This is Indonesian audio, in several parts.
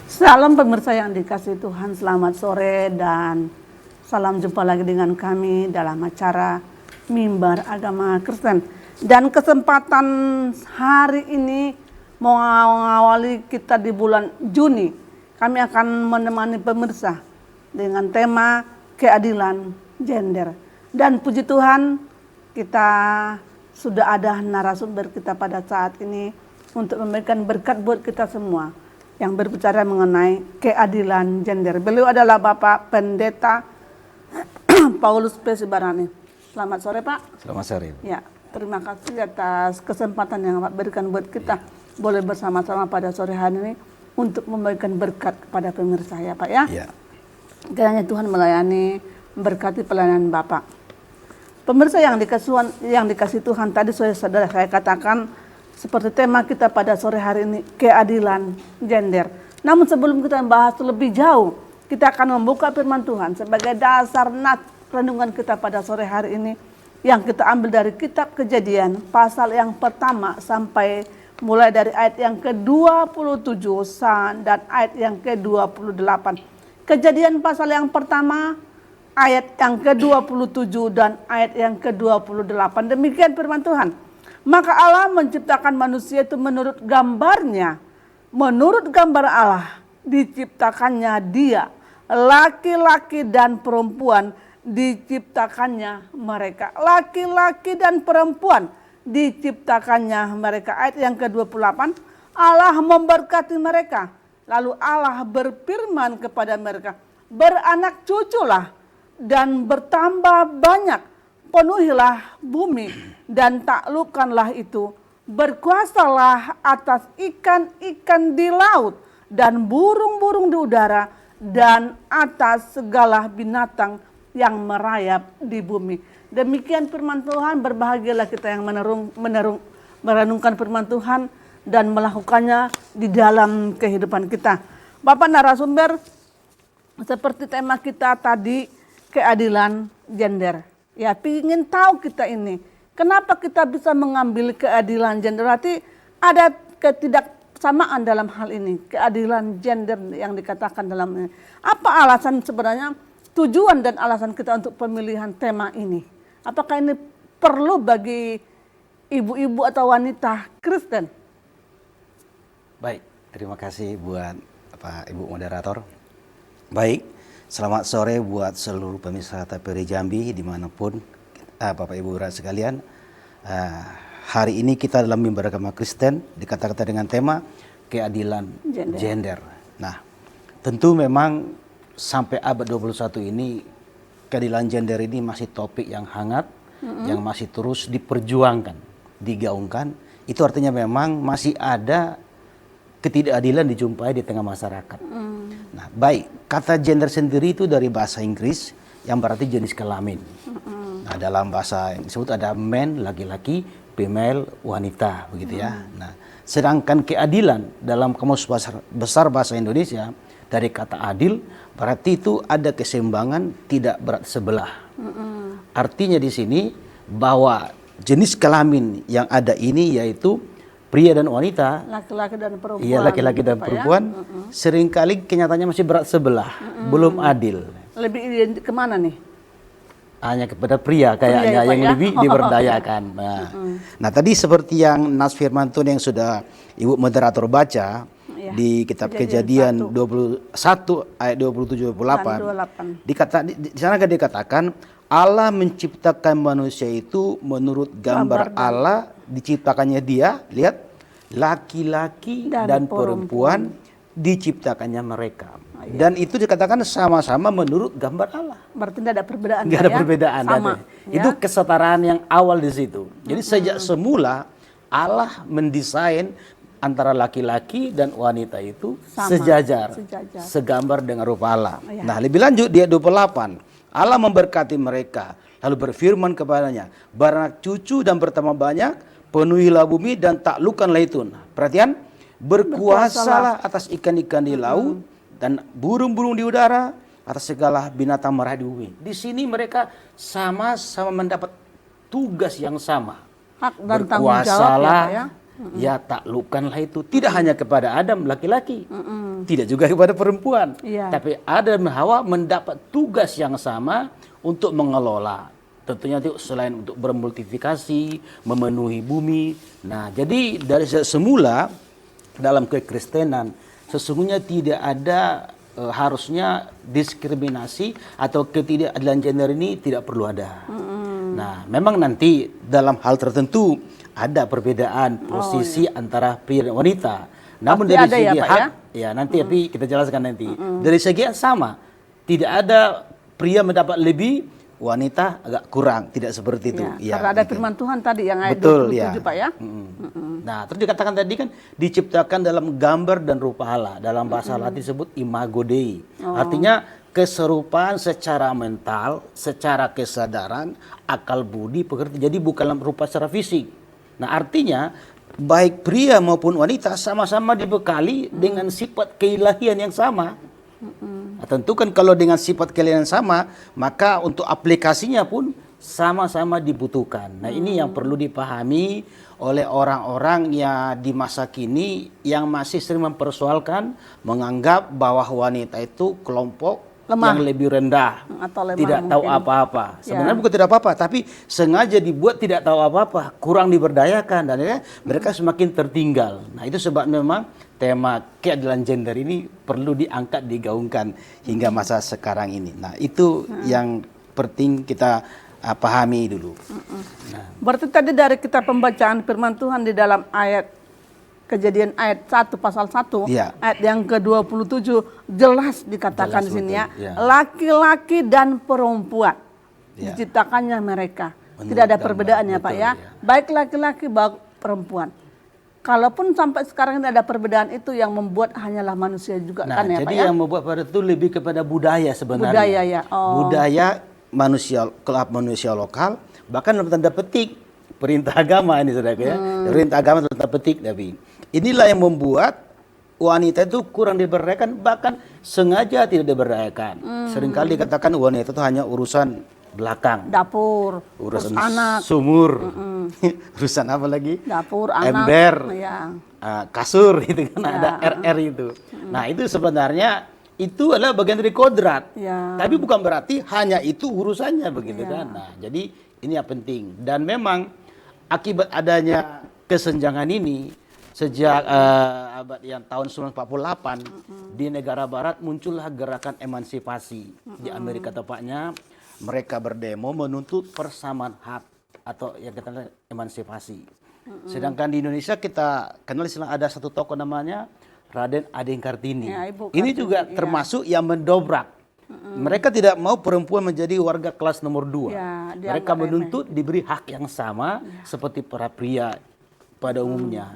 Salam pemirsa yang dikasihi Tuhan, selamat sore dan salam jumpa lagi dengan kami dalam acara Mimbar Agama Kristen. Dan kesempatan hari ini mengawali kita di bulan Juni, kami akan menemani pemirsa dengan tema keadilan gender. Dan puji Tuhan, kita sudah ada narasumber kita pada saat ini untuk memberikan berkat buat kita semua yang berbicara mengenai keadilan gender. Beliau adalah Bapak Pendeta Paulus P. Sibarani. Selamat sore, Pak. Selamat sore. Ya, terima kasih atas kesempatan yang Bapak berikan buat kita. Boleh bersama-sama pada sore hari ini untuk memberikan berkat kepada pemirsa ya, Pak ya. Ya. Kiranya Tuhan melayani, memberkati pelayanan Bapak. Pemirsa yang dikasih Tuhan, tadi saya katakan seperti tema kita pada sore hari ini, keadilan gender. Namun sebelum kita membahas lebih jauh, kita akan membuka firman Tuhan sebagai dasar renungan kita pada sore hari ini, yang kita ambil dari kitab Kejadian pasal yang pertama sampai mulai dari ayat yang ke-27 dan ayat yang ke-28. Kejadian pasal yang pertama ayat yang ke-27 dan ayat yang ke-28. Demikian firman Tuhan. Maka Allah menciptakan manusia itu menurut gambarnya. Menurut gambar Allah diciptakannya dia. Laki-laki dan perempuan diciptakannya mereka. Laki-laki dan perempuan diciptakannya mereka. Ayat yang ke-28. Allah memberkati mereka. Lalu Allah berfirman kepada mereka, beranak cuculah dan bertambah banyak. Penuhilah bumi dan taklukkanlah itu. Berkuasalah atas ikan-ikan di laut dan burung-burung di udara dan atas segala binatang yang merayap di bumi. Demikian firman Tuhan. Berbahagialah kita yang merenungkan firman Tuhan dan melakukannya di dalam kehidupan kita. Bapak narasumber, seperti tema kita tadi, keadilan gender. Ya, ingin tahu kita ini, kenapa kita bisa mengambil keadilan gender? Berarti ada ketidaksamaan dalam hal ini, keadilan gender yang dikatakan dalam ini. Apa alasan sebenarnya, tujuan dan alasan kita untuk pemilihan tema ini? Apakah ini perlu bagi ibu-ibu atau wanita Kristen? Baik, terima kasih buat Ibu Moderator. Baik. Selamat sore buat seluruh pemirsa TPRI Jambi dimanapun Bapak Ibu sekalian. Hari ini kita dalam Mimbar Agama Kristen dikata-kata dengan tema keadilan gender. Nah, tentu memang sampai abad 21 ini keadilan gender ini masih topik yang hangat, yang masih terus diperjuangkan, digaungkan. Itu artinya memang masih ada ketidakadilan dijumpai di tengah masyarakat. Nah, baik, kata gender sendiri itu dari bahasa Inggris yang berarti jenis kelamin. Nah, dalam bahasa yang disebut ada man, laki-laki, female, wanita, begitu ya. Nah, sedangkan keadilan dalam kamus besar bahasa Indonesia dari kata adil berarti itu ada keseimbangan, tidak berat sebelah. Artinya di sini bahwa jenis kelamin yang ada ini yaitu pria dan wanita, laki-laki dan perempuan. Iya, laki-laki dan perempuan. Ya? Seringkali kenyataannya masih berat sebelah, belum adil. Lebih kemana nih? Hanya kepada pria kayaknya yang lebih diberdayakan. Nah, tadi seperti yang Nas Firman Tuhan yang sudah Ibu Moderator baca di kitab Kejadian 21 ayat 27-28. Di sana kan dikatakan Allah menciptakan manusia itu menurut gambar Allah, diciptakannya dia, lihat, laki-laki dan perempuan diciptakannya mereka. Dan itu dikatakan sama-sama menurut gambar Allah. Berarti tidak ada perbedaan. Tidak ada perbedaan. Sama. Ya? Itu kesetaraan yang awal di situ. Jadi sejak semula Allah mendesain antara laki-laki dan wanita itu sejajar, segambar dengan rupa Allah. Ya. Nah, lebih lanjut di ayat 28. Allah memberkati mereka, lalu berfirman kepadanya, beranak cucu dan bertambah banyak, penuhilah bumi dan taklukkanlah itu. Perhatian, berkuasalah atas ikan-ikan di laut dan burung-burung di udara, atas segala binatang merayap di bumi. Di sini mereka sama-sama mendapat tugas yang sama. Hak dan tanggung jawab ya, ya taklukkanlah itu. Tidak hanya kepada Adam laki-laki, tidak juga kepada perempuan, Iya. tapi Adam dan Hawa mendapat tugas yang sama untuk mengelola. Tentunya itu selain untuk bermultifikasi, memenuhi bumi. Nah, jadi dari semula dalam kekristenan sesungguhnya tidak ada harusnya diskriminasi atau ketidakadilan gender ini tidak perlu ada. Nah, memang nanti dalam hal tertentu ada perbedaan posisi antara pria dan wanita. Namun Pasti dari ada ya, segi Pak, hak, ya nanti tapi kita jelaskan nanti. Dari segi yang sama, tidak ada pria mendapat lebih, wanita agak kurang, tidak seperti itu. Ya, karena ada firman Tuhan tadi yang ayat Betul, 27 Pak ya. Nah, terus dikatakan tadi kan diciptakan dalam gambar dan rupa Allah. Dalam bahasa Latin disebut imago Dei. Artinya keserupaan secara mental, secara kesadaran, akal budi, pekerti. Jadi bukan dalam rupa secara fisik. Nah, artinya baik pria maupun wanita sama-sama dibekali dengan sifat keilahian yang sama. Nah, tentu kan kalau dengan sifat keilahian yang sama, maka untuk aplikasinya pun sama-sama dibutuhkan. Nah, ini yang perlu dipahami oleh orang-orang yang di masa kini yang masih sering mempersoalkan, menganggap bahwa wanita itu kelompok Lemah. yang lebih rendah, Atau lemah tidak tahu mungkin. apa-apa. Sebenarnya bukan tidak apa-apa, tapi sengaja dibuat tidak tahu apa-apa, kurang diberdayakan, dan akhirnya mereka semakin tertinggal. Nah, itu sebab memang tema keadilan gender ini perlu diangkat, digaungkan hingga masa sekarang ini. Nah, itu yang penting kita pahami dulu. Berarti tadi dari kita pembacaan firman Tuhan di dalam ayat Kejadian ayat 1 pasal 1 Iya. ayat yang ke-27 jelas dikatakan Jelas di sini betul, ya, ya. laki-laki dan perempuan Ya. diciptakannya mereka. Menurut Tidak ada gambar, perbedaannya Pak betul, ya. ya. Baik laki-laki baik perempuan. Kalaupun sampai sekarang tidak ada perbedaan itu yang membuat hanyalah manusia juga Nah, kan ya jadi Pak ya. yang membuat pada itu lebih kepada budaya sebenarnya. Budaya ya. Oh. Budaya manusia, kelab manusia lokal, bahkan dalam tanda petik perintah agama ini saudara ya. Perintah agama dalam tanda petik tapi inilah yang membuat wanita itu kurang diberdayakan, bahkan sengaja tidak diberdayakan. Seringkali dikatakan wanita itu hanya urusan belakang, Dapur, urusan terus anak, sumur, urusan apa lagi? dapur, anak, Ember, ya. kasur gitu kan ada RR itu. Nah, itu sebenarnya itu adalah bagian dari kodrat. Ya. Tapi bukan berarti hanya itu urusannya begitu kan. Nah, jadi ini yang penting dan memang akibat adanya kesenjangan ini sejak abad yang tahun 1948 di negara barat muncullah gerakan emansipasi. Di Amerika tepatnya mereka berdemo menuntut persamaan hak atau yang kita lihat emansipasi. Sedangkan di Indonesia kita kenal istilah ada satu tokoh namanya Raden Adeng Kartini. Ya, Ibu Ini Kartini, juga termasuk yang mendobrak. Mereka tidak mau perempuan menjadi warga kelas nomor 2. Ya, dianggap Mereka menuntut diberi hak yang sama seperti para pria pada umumnya.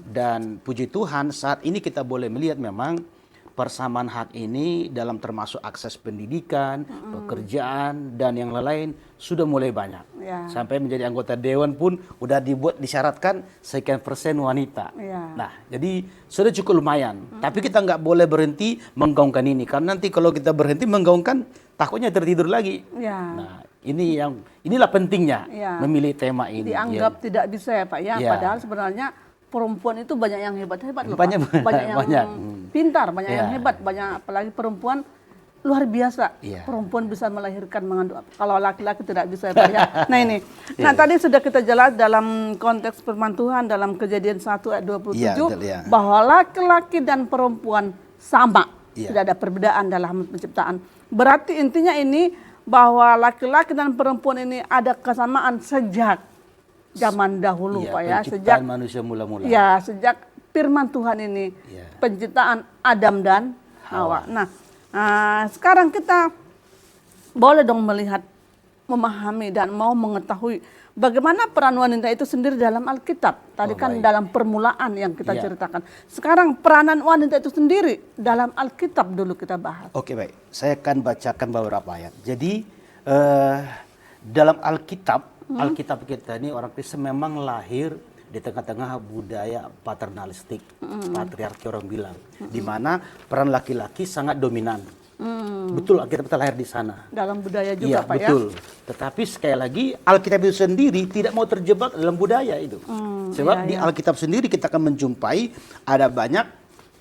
Dan puji Tuhan saat ini kita boleh melihat memang persamaan hak ini dalam termasuk akses pendidikan, pekerjaan dan yang lain sudah mulai banyak. Ya. Sampai menjadi anggota dewan pun udah dibuat disyaratkan sekian persen wanita. Ya. Nah, jadi sudah cukup lumayan. Tapi kita nggak boleh berhenti menggaungkan ini karena nanti kalau kita berhenti menggaungkan takutnya tertidur lagi. Ya. Nah, inilah pentingnya Ya. memilih tema ini. Dianggap tidak bisa ya Pak ya, Ya. padahal sebenarnya perempuan itu banyak yang hebat-hebat loh Banyak, Pak. Banyak yang banyak. pintar, banyak yang Ya. hebat, banyak apalagi perempuan luar biasa. Ya. Perempuan bisa melahirkan mengandung. Kalau laki-laki tidak bisa ya Pak ya. Nah ini. Nah tadi sudah kita jelas dalam konteks firman Tuhan dalam Kejadian 1 ayat 27 Ya, betul, ya. bahwa laki-laki dan perempuan sama. Ya. Tidak ada perbedaan dalam penciptaan. Berarti intinya ini bahwa laki-laki dan perempuan ini ada kesamaan sejak zaman dahulu Iya, Pak ya, penciptaan sejak manusia mula-mula. ya sejak firman Tuhan ini Iya. penciptaan Adam dan Hawa. Nah, sekarang kita boleh dong melihat, memahami dan mau mengetahui bagaimana peran wanita itu sendiri dalam Alkitab. Tadi kan baik. dalam permulaan yang kita Iya. ceritakan. Sekarang peranan wanita itu sendiri dalam Alkitab dulu kita bahas. Oke, baik. Saya akan bacakan beberapa ayat. Jadi dalam Alkitab kita ini orang Kristen memang lahir di tengah-tengah budaya paternalistik, patriarki orang bilang, di mana peran laki-laki sangat dominan. Betul, Alkitab kita lahir di sana. Dalam budaya juga Iya, Pak ya. betul. Tetapi sekali lagi Alkitab itu sendiri tidak mau terjebak dalam budaya itu. Sebab di Alkitab sendiri kita akan menjumpai ada banyak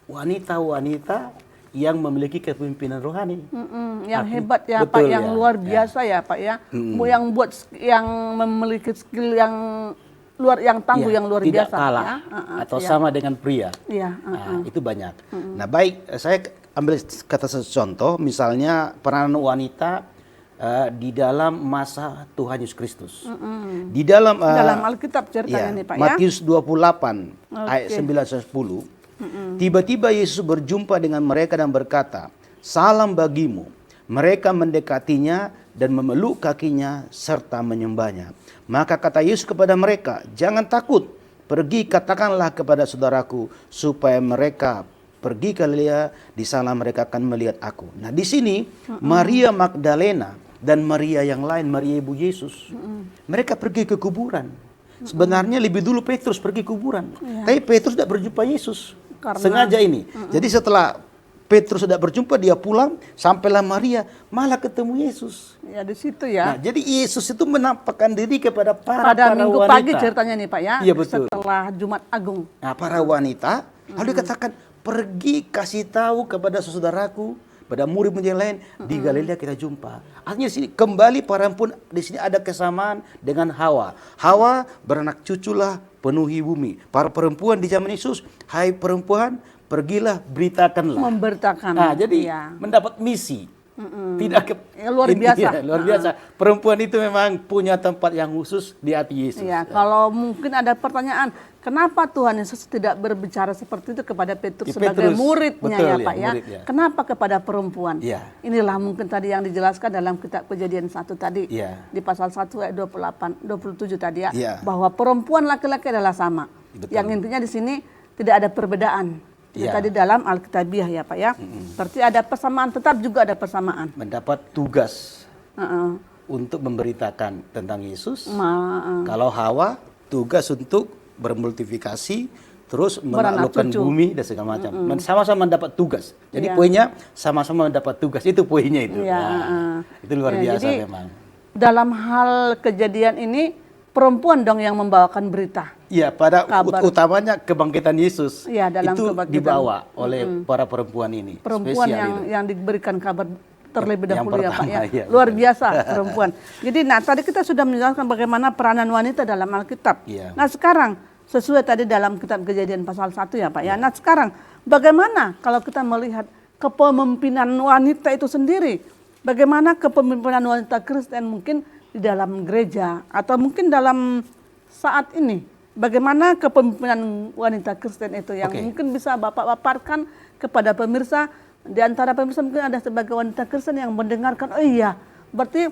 wanita-wanita yang memiliki kepemimpinan rohani. Yang hebat ya Pak, betul, yang ya. luar biasa ya Pak ya. Yang memiliki skill yang yang tangguh, Iya, yang luar tidak biasa kalah ya. atau sama dengan pria. Iya, Nah, itu banyak. Nah, baik, saya ambil kata contoh, misalnya peranan wanita di dalam masa Tuhan Yesus Kristus. Di dalam dalam Alkitab ceritanya nih Pak ya. Matius 28 ayat 9-10. Tiba-tiba Yesus berjumpa dengan mereka dan berkata, "Salam bagimu." Mereka mendekatinya dan memeluk kakinya serta menyembahnya. Maka kata Yesus kepada mereka, "Jangan takut, pergi katakanlah kepada saudaraku supaya mereka pergi ke Galilea, di sana mereka akan melihat aku." Nah, di sini Maria Magdalena dan Maria yang lain, Maria ibu Yesus, mereka pergi ke kuburan. Sebenarnya lebih dulu Petrus pergi kuburan, tapi Petrus tidak berjumpa Yesus. Sengaja ini. Jadi setelah Petrus sudah berjumpa, dia pulang, sampailah Maria, malah ketemu Yesus. Ya di situ ya. Nah, jadi Yesus itu menampakkan diri kepada Pada para minggu wanita. pagi ceritanya nih Pak ya. Iya, betul. Setelah Jumat Agung. Nah, para wanita, lalu dikatakan, pergi kasih tahu kepada saudaraku, pada murid-murid yang lain, di Galilea kita jumpa. Artinya di sini kembali perempuan, di sini ada kesamaan dengan Hawa. Hawa beranak cuculah, penuhi bumi. Para perempuan di zaman Yesus, hai perempuan, pergilah beritakanlah. Memberitakan. Nah, jadi Iya. mendapat misi. Tidak Ya, luar biasa. Iya, luar biasa. Perempuan itu memang punya tempat yang khusus di hati Yesus. Ya, kalau mungkin ada pertanyaan, kenapa Tuhan Yesus tidak berbicara seperti itu kepada Petrus Di sebagai Petrus. muridnya Betul, ya ya, Pak ya? murid, ya. Kenapa kepada perempuan? Iya. Inilah mungkin tadi yang dijelaskan dalam kitab Kejadian 1 tadi. Iya. Di pasal 1 ayat 27 tadi ya. Iya. Bahwa perempuan laki-laki adalah sama. Betul. Yang intinya di sini tidak ada perbedaan. Itu Iya. tadi dalam Alkitabiah ya Pak ya. Berarti ada persamaan, tetap juga ada persamaan. Mendapat tugas Heeh. untuk memberitakan tentang Yesus. Ma- Kalau Hawa tugas untuk bermultifikasi, terus Beranak menaklukkan cucu. bumi dan segala macam. Sama-sama mendapat tugas. Jadi Iya. poinnya sama-sama mendapat tugas, itu poinnya itu. Iya, Itu luar Ya, biasa jadi, memang. dalam hal kejadian ini perempuan dong yang membawakan berita. Iya, pada Kabar. utamanya kebangkitan Yesus. Iya, dalam itu kebangkitan. dibawa oleh para perempuan ini. Perempuan Spesial yang itu. yang diberikan kabar terlebih Yang dahulu ya Pak ya. pertama, iya, Luar betul. biasa perempuan. Jadi tadi kita sudah menjelaskan bagaimana peranan wanita dalam Alkitab. Iya. Nah sekarang sesuai tadi dalam kitab Kejadian pasal 1 ya Pak ya. Nah sekarang bagaimana kalau kita melihat kepemimpinan wanita itu sendiri? Bagaimana kepemimpinan wanita Kristen mungkin di dalam gereja atau mungkin dalam saat ini? Bagaimana kepemimpinan wanita Kristen itu yang Oke. mungkin bisa Bapak paparkan kepada pemirsa? Di antara pemirsa mungkin ada sebagai wanita Kristen yang mendengarkan, oh iya, berarti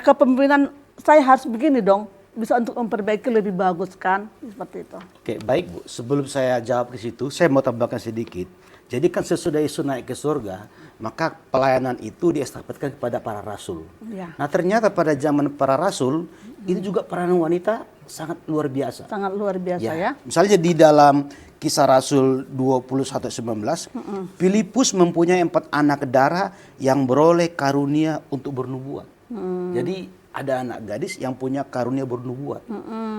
kepemimpinan saya harus begini dong, bisa untuk memperbaiki lebih bagus kan, seperti itu. Oke, baik Bu. Sebelum saya jawab ke situ, saya mau tambahkan sedikit. Jadi kan sesudah Yesus naik ke surga, maka pelayanan itu diestafetkan kepada para rasul. Ya. Nah ternyata pada zaman para rasul, ini juga peranan wanita sangat luar biasa. Sangat luar biasa ya. Misalnya di dalam Kisah Rasul 21:19, Filipus mempunyai 4 anak darah yang beroleh karunia untuk bernubuat. Jadi ada anak gadis yang punya karunia bernubuat.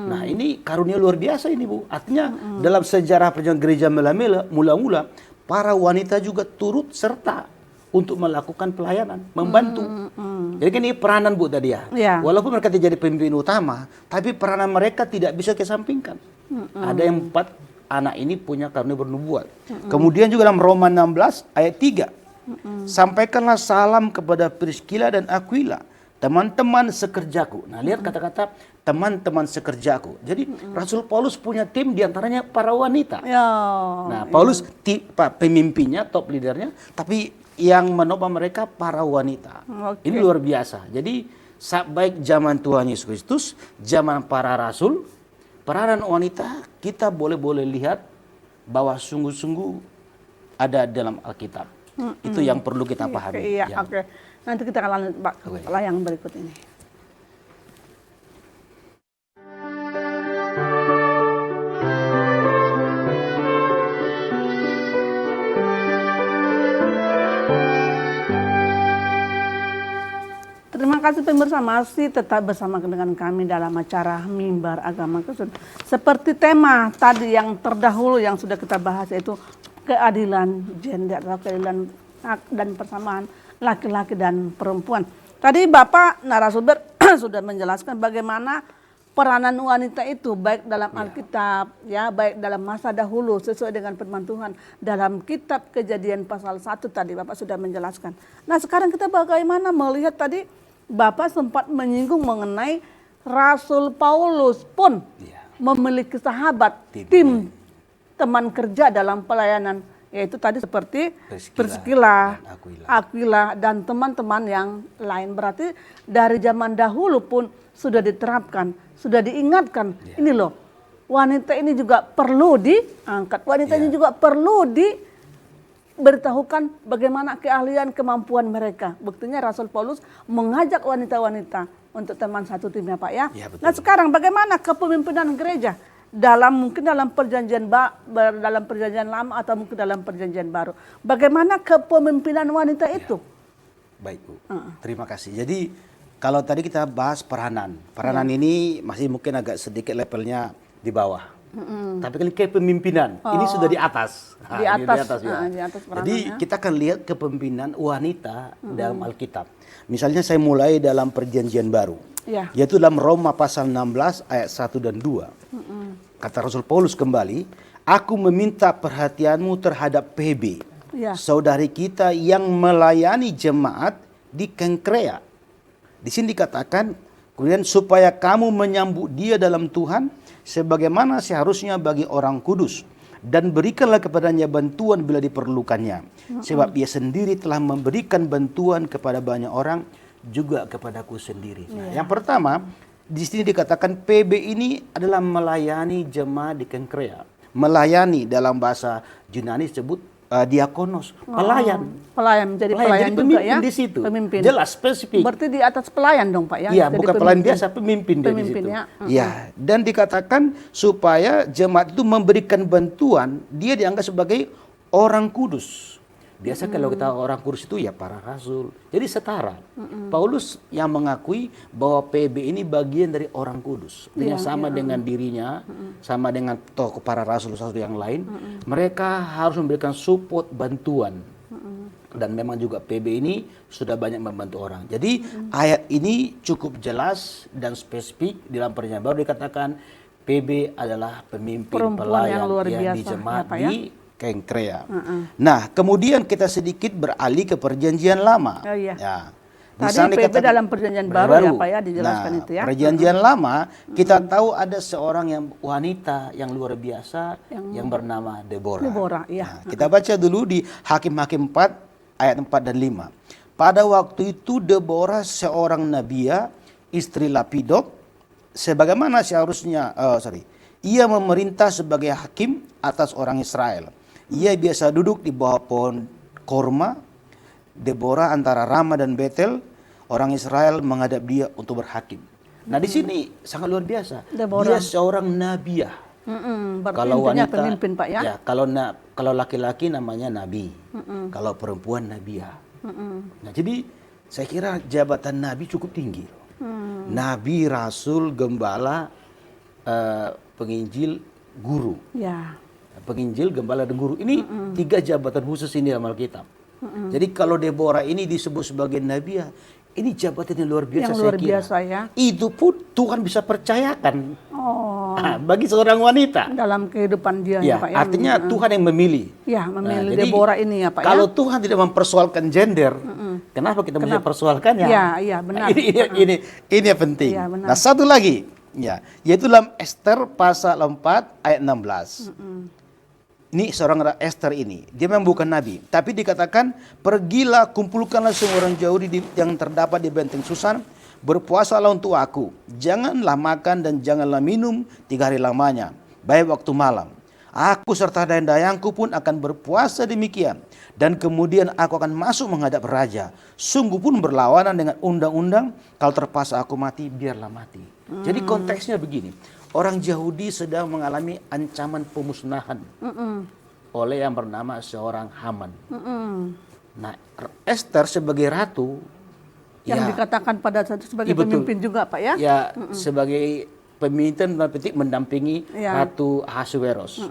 Nah ini karunia luar biasa ini Bu. Artinya dalam sejarah perjalanan gereja mula-mula, para wanita juga turut serta untuk melakukan pelayanan, membantu. Jadi kan ini peranan Bu tadi ya. Ya. Walaupun mereka tidak jadi pemimpin utama, tapi peranan mereka tidak bisa kesampingkan. Ada yang 4 anak ini punya karunia bernubuat. Kemudian juga dalam Roma 16 ayat 3. Sampaikanlah salam kepada Priscilla dan Aquila, teman-teman sekerjaku. Nah, lihat kata-kata teman-teman sekerjaku. Jadi Rasul Paulus punya tim diantaranya para wanita. Ya. Nah, Paulus pemimpinnya, top leadernya, tapi yang menopang mereka para wanita. Oke. Ini luar biasa. Jadi baik zaman Tuhan Yesus Kristus, zaman para rasul, peranan wanita kita boleh lihat bahwa sungguh-sungguh ada dalam Alkitab. Itu yang perlu kita pahami. Iya, Ya. oke. Nanti kita akan lanjut Pak, Oke. yang berikut ini. kasih pemirsa, masih tetap bersama dengan kami dalam acara Mimbar Agama Kristen. Seperti tema tadi yang terdahulu yang sudah kita bahas, yaitu keadilan gender atau keadilan hak dan persamaan laki-laki dan perempuan. Tadi Bapak narasumber sudah menjelaskan bagaimana peranan wanita itu baik dalam Alkitab, ya, baik dalam masa dahulu sesuai dengan firman Tuhan. Dalam kitab Kejadian pasal 1 tadi Bapak sudah menjelaskan. Nah, sekarang kita bagaimana melihat tadi Bapak sempat menyinggung mengenai Rasul Paulus pun memiliki sahabat, tim teman kerja dalam pelayanan, yaitu tadi seperti Priscilla, Aquila dan teman-teman yang lain. Berarti dari zaman dahulu pun sudah diterapkan, sudah diingatkan. Ini loh, wanita ini juga perlu diangkat, wanita ini juga perlu diberitahukan bagaimana keahlian kemampuan mereka. Buktinya Rasul Paulus mengajak wanita-wanita untuk teman satu timnya, Pak, ya. Nah, sekarang bagaimana kepemimpinan gereja mungkin dalam perjanjian lama atau mungkin dalam perjanjian baru? Bagaimana kepemimpinan wanita itu? Baik, Bu. Terima kasih. Jadi kalau tadi kita bahas peranan ini masih mungkin agak sedikit levelnya di bawah. Tapi kalau kepemimpinan ini sudah di atas. Di atas, Di atas Jadi kita akan lihat kepemimpinan wanita dalam Alkitab. Misalnya saya mulai dalam perjanjian baru. Yaitu dalam Roma pasal 16 ayat 1 dan 2. Kata Rasul Paulus kembali, aku meminta perhatianmu terhadap PB, saudari kita yang melayani jemaat di Kenkrea. Di sini dikatakan, kemudian supaya kamu menyambut dia dalam Tuhan, sebagaimana seharusnya bagi orang kudus. Dan berikanlah kepadanya bantuan bila diperlukannya. Sebab ia sendiri telah memberikan bantuan kepada banyak orang, juga kepadaku sendiri. Nah, yang pertama, di sini dikatakan PB ini adalah melayani jemaat di Kenkrea. Melayani dalam bahasa Yunani disebut diakonos, pelayan. Jadi pelayan juga, ya. Di situ. Pemimpin. Jelas, spesifik. Berarti di atas pelayan dong, Pak, ya. Iya, bukan pelayan biasa, pemimpin di situ. Ya, dan dikatakan supaya jemaat itu memberikan bantuan, dia dianggap sebagai orang kudus. Biasa kalau kita orang kudus itu ya para rasul. Jadi setara. Paulus yang mengakui bahwa PB ini bagian dari orang kudus. Artinya sama dengan dirinya, sama dengan tokoh para rasul yang lain. Mereka harus memberikan support, bantuan. Dan memang juga PB ini sudah banyak membantu orang. Jadi ayat ini cukup jelas dan spesifik. Di dalam perjanjian baru dikatakan PB adalah pemimpin pelayan yang luar biasa, di jemaat ya, Pak, ya? di Kenkrea. Nah, kemudian kita sedikit beralih ke perjanjian lama. Ya. Tadi PB dalam perjanjian baru, ya, Pak, ya, dijelaskan itu, ya. Perjanjian lama, kita tahu ada seorang yang wanita yang luar biasa yang bernama Deborah. Ya. Nah, kita baca dulu di Hakim-Hakim 4 ayat 4 dan 5. Pada waktu itu Deborah seorang nabiya, istri Lapidot, sebagaimana seharusnya ia memerintah sebagai hakim atas orang Israel. Ia biasa duduk di bawah pohon korma. Deborah antara Rama dan Betel, orang Israel menghadap dia untuk berhakim. Nah, di sini sangat luar biasa. Dia seorang nabiah. Kalau wanita pemimpin, Pak, ya. Kalau laki-laki namanya nabi. Kalau perempuan nabiah. Nah, jadi saya kira jabatan nabi cukup tinggi. Nabi, rasul, gembala, penginjil, guru. Penginjil, gembala, dan guru. Ini 3 jabatan khusus ini dalam Alkitab. Jadi kalau Deborah ini disebut sebagai nabiah, ini jabatan yang luar biasa, yang luar biasa, ya. Itu pun Tuhan bisa percayakan bagi seorang wanita dalam kehidupan dia, ya, Pak, ya. Artinya Tuhan yang memilih. Ya, memilih jadi, Deborah ini, ya, Pak, kalau ya. Tuhan tidak mempersoalkan gender, kenapa kita mesti persoalkannya? Iya, benar. Ini yang penting. Ya, benar. Nah, satu lagi, yaitu dalam Esther pasal 4 ayat 16. Ini seorang Esther ini, dia memang bukan nabi, tapi dikatakan, pergilah kumpulkanlah semua orang Yahudi yang terdapat di benteng Susan, berpuasalah untuk aku, janganlah makan dan janganlah minum 3 hari lamanya, baik waktu malam. Aku serta dayang-dayangku pun akan berpuasa demikian, dan kemudian aku akan masuk menghadap raja. Sungguh pun berlawanan dengan undang-undang, kalau terpaksa aku mati, biarlah mati. Jadi konteksnya begini. Orang Yahudi sedang mengalami ancaman pemusnahan oleh yang bernama seorang Haman. Nah, Esther sebagai ratu yang Ya. dikatakan pada saat itu sebagai Iya, betul. pemimpin juga Pak ya. Ya, sebagai pemimpin petik mendampingi Iya. Ratu Ahasuerus.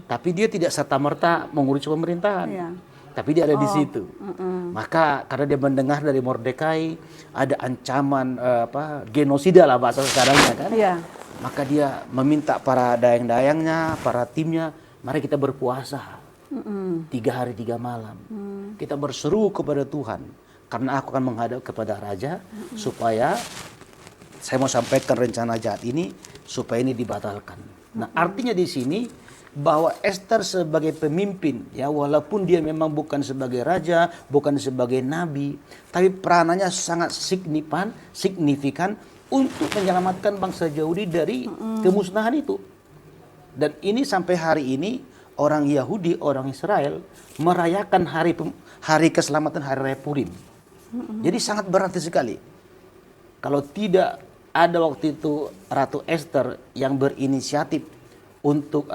Tapi dia tidak serta-merta mengurus pemerintahan. Iya. Tapi dia ada di situ. Maka karena dia mendengar dari Mordekai ada ancaman genosida lah bahasa sekarangnya kan. Iya. Maka dia meminta para dayang-dayangnya, para timnya, mari kita berpuasa. 3 hari 3 malam. Kita berseru kepada Tuhan. Karena aku akan menghadap kepada Raja supaya saya mau sampaikan rencana jahat ini supaya ini dibatalkan. Nah, artinya di sini bahwa Esther sebagai pemimpin, ya walaupun dia memang bukan sebagai raja, bukan sebagai nabi, tapi peranannya sangat signifikan untuk menyelamatkan bangsa Yahudi dari kemusnahan itu. Dan ini sampai hari ini orang Yahudi, orang Israel merayakan hari keselamatan, hari Raya Purim. Jadi sangat berarti sekali. Kalau tidak ada waktu itu Ratu Esther yang berinisiatif untuk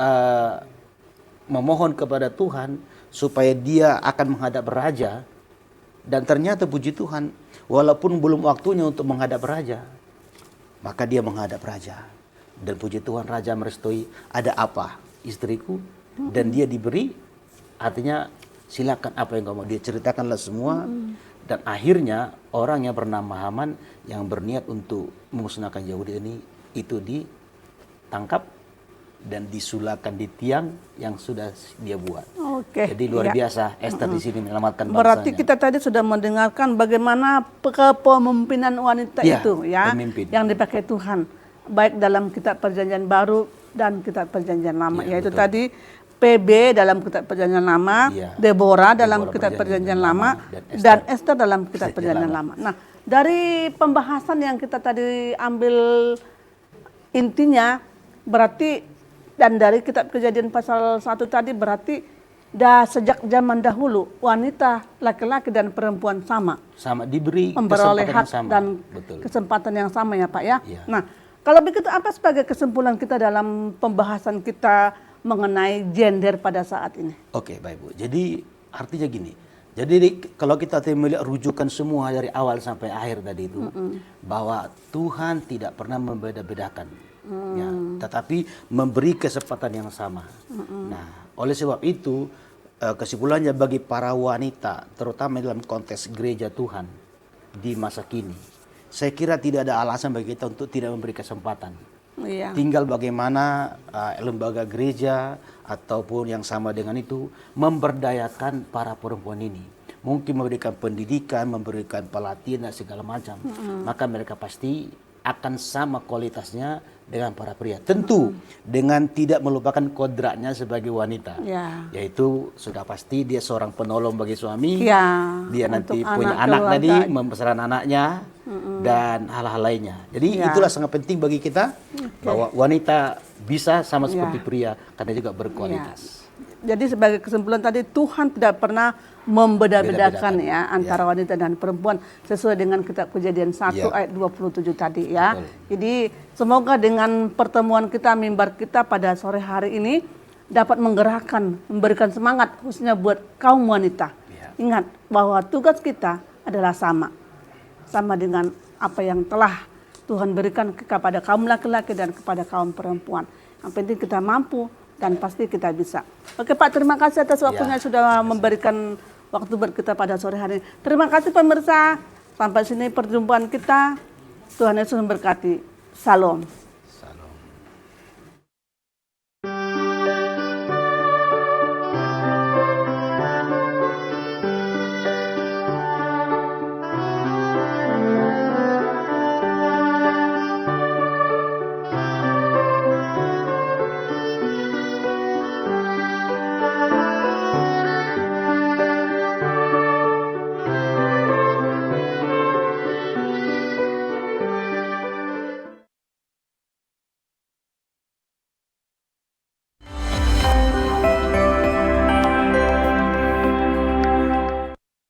memohon kepada Tuhan supaya dia akan menghadap raja, dan ternyata puji Tuhan walaupun belum waktunya untuk menghadap raja, maka dia menghadap raja, dan puji Tuhan raja merestui. Ada apa istriku? Dan dia diberi, artinya silakan apa yang kau mau, dia ceritakanlah semua. Dan akhirnya orang yang bernama Haman yang berniat untuk memusnahkan Yahudi ini itu ditangkap dan disulakan di tiang yang sudah dia buat. Oke. Jadi luar Iya. biasa Esther di sini menyelamatkan bangsanya. Berarti kita tadi sudah mendengarkan bagaimana kepemimpinan wanita Ya, itu ya pemimpin. yang dipakai Tuhan, baik dalam kitab Perjanjian Baru dan kitab Perjanjian Lama, Ya, yaitu betul. tadi PB dalam kitab Perjanjian Lama, Ya. Deborah dalam Deborah kitab Perjanjian Perjanjian Lama, Lama, dan Esther dalam kitab Perjanjian Perjanjian Lama. Nah, dari pembahasan yang kita tadi ambil intinya berarti, dan dari kitab Kejadian pasal 1 tadi berarti sejak zaman dahulu wanita, laki-laki dan perempuan sama diberi memperoleh kesempatan hak yang sama. dan Betul. kesempatan yang sama ya Pak ya. Iya. Nah, kalau begitu apa sebagai kesimpulan kita dalam pembahasan kita mengenai gender pada saat ini? Oke, baik Bu. Jadi artinya gini. Jadi kalau kita melihat rujukan semua dari awal sampai akhir tadi itu, bahwa Tuhan tidak pernah membeda-bedakan, ya, tetapi memberi kesempatan yang sama. Nah, oleh sebab itu kesimpulannya bagi para wanita, terutama dalam konteks gereja Tuhan di masa kini, saya kira tidak ada alasan bagi kita untuk tidak memberi kesempatan. Iya. Tinggal bagaimana lembaga gereja ataupun yang sama dengan itu memberdayakan para perempuan ini. Mungkin memberikan pendidikan, memberikan pelatihan dan segala macam. Maka mereka pasti akan sama kualitasnya dengan para pria. Tentu dengan tidak melupakan kodratnya sebagai wanita. Ya. Yaitu sudah pasti dia seorang penolong bagi suami. Ya, Dia nanti untuk punya anak, anak tadi, keluarga. membesarkan anaknya, dan hal-hal lainnya. Jadi Ya. itulah sangat penting bagi kita bahwa wanita bisa sama seperti Ya. pria karena juga berkualitas. Jadi sebagai kesimpulan tadi, Tuhan tidak pernah membeda-bedakan Beda-bedakan. ya antara wanita dan perempuan sesuai dengan kitab Kejadian 1 Ya. ayat 27 tadi ya. Betul. Jadi semoga dengan pertemuan kita, mimbar kita pada sore hari ini dapat menggerakkan, memberikan semangat khususnya buat kaum wanita. Ya. Ingat bahwa tugas kita adalah sama dengan apa yang telah Tuhan berikan kepada kaum laki-laki dan kepada kaum perempuan. Yang penting kita mampu dan pasti kita bisa. Oke Pak, terima kasih atas waktunya sudah memberikan waktu buat kita pada sore hari ini. Terima kasih pemirsa. Sampai sini perjumpaan kita. Tuhan Yesus memberkati. Salam.